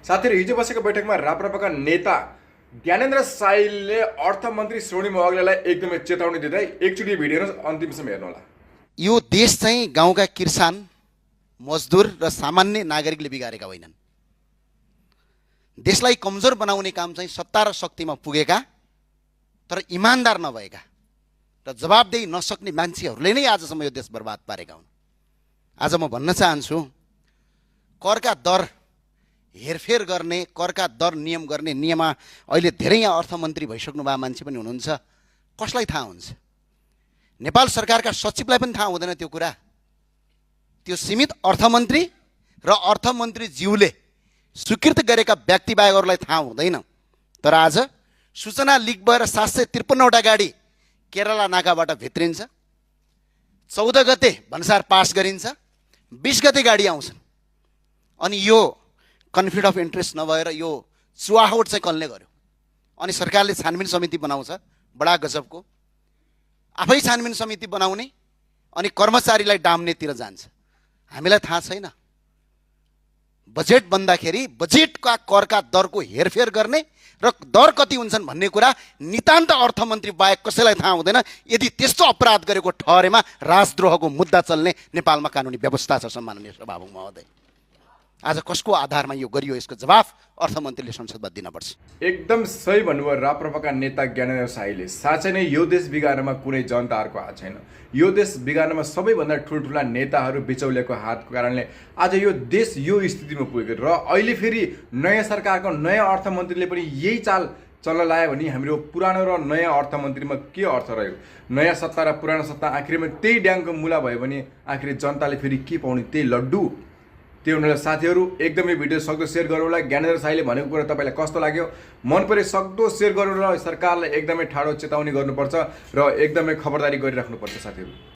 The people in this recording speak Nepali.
साथीहरु, हिजो बसेको बैठकमा राप्रपाका नेता ज्ञानेन्द्र साइलले अर्थमन्त्री श्रोणी मोहगलेलाई एकदमै चेतावनी दिँदै एकचोटि भिडियो हेर्नुहोस्, अन्तिमसम्म हेर्नुहोला। यो देश चाहिँ गाउँका किसान, मजदुर र सामान्य नागरिकले बिगारेका होइनन्। देशलाई कमजोर बनाउने काम चाहिँ सत्ता र शक्तिमा पुगेका तर इमानदार नभएका र जवाबदेही नसक्ने मान्छेहरूले नै आजसम्म यो देश बर्बाद पारेका हुन्। आज म भन्न चाहन्छु, करका दर हेरफेर गर्ने, करका दर नियम गर्ने नियममा अहिले धेरै यहाँ अर्थमन्त्री भइसक्नु भएको मान्छे पनि हुनुहुन्छ। कसलाई थाहा हुन्छ? नेपाल सरकारका सचिवलाई पनि थाहा हुँदैन त्यो कुरा। त्यो सीमित अर्थमन्त्री र अर्थमन्त्रीज्यूले स्वीकृत गरेका व्यक्ति बाहेकहरूलाई थाहा हुँदैन। तर आज सूचना लिक भएर 753वटा गाडी केरला नाकाबाट भित्रिन्छ, 14 गते भन्सार पास गरिन्छ, 20 गते गाडी आउँछन्। अनि यो कन्फ्लिक्ट अफ इन्ट्रेस्ट नभएर यो चुहावट चाहिँ कसले गर्यो? अनि सरकारले छानबिन समिति बनाउँछ, बडा गजबको। आफै छानबिन समिति बनाउने अनि कर्मचारीलाई डाम्नेतिर जान्छ। हामीलाई थाहा छैन? बजेट बन्दाखेरि बजेटका करका दरको हेरफेर गर्ने र दर कति हुन्छन् भन्ने कुरा नितान्त अर्थमन्त्री बाहेक कसैलाई थाहा हुँदैन। यदि त्यस्तो अपराध गरेको ठहरेमा राजद्रोहको मुद्दा चल्ने नेपालमा कानुनी व्यवस्था छ। सम्माननीय सभामुख महोदय, आज कसको आधारमा यो गरियो, यसको जवाफ अर्थमन्त्रीले संसदमा दिनुपर्छ। एकदम सही भन्नुभयो राप्रपाका नेता ज्ञानेन्द्र साईले। साँच्चै नै यो देश बिगार्नमा कुनै जनताहरूको हात छैन। यो देश बिगार्नमा सबैभन्दा ठुल्ठुला नेताहरू बिचौलियाको हातको कारणले आज यो देश यो स्थितिमा पुगेको। र अहिले फेरि नयाँ सरकारको नयाँ अर्थमन्त्रीले पनि यही चाल चल्न लाग्यो भने हाम्रो पुरानो र नयाँ अर्थमन्त्रीमा के अर्थ रह्यो? नयाँ सत्ता र पुरानो सत्ता आखिरमा त्यही ड्याङको मुला भयो भने आखिर जनताले फेरि के पाउने? त्यही लड्डु। त्यो हुनाले साथीहरू, एकदमै भिडियो सक्दो सेयर गर्नुहोला। ज्ञानेन्द्र साईले भनेको कुरा तपाईँलाई कस्तो लाग्यो? मन परे सक्दो सेयर गर्नु र सरकारलाई एकदमै ठाडो चेतावनी गर्नुपर्छ र एकदमै खबरदारी गरिराख्नुपर्छ साथीहरू।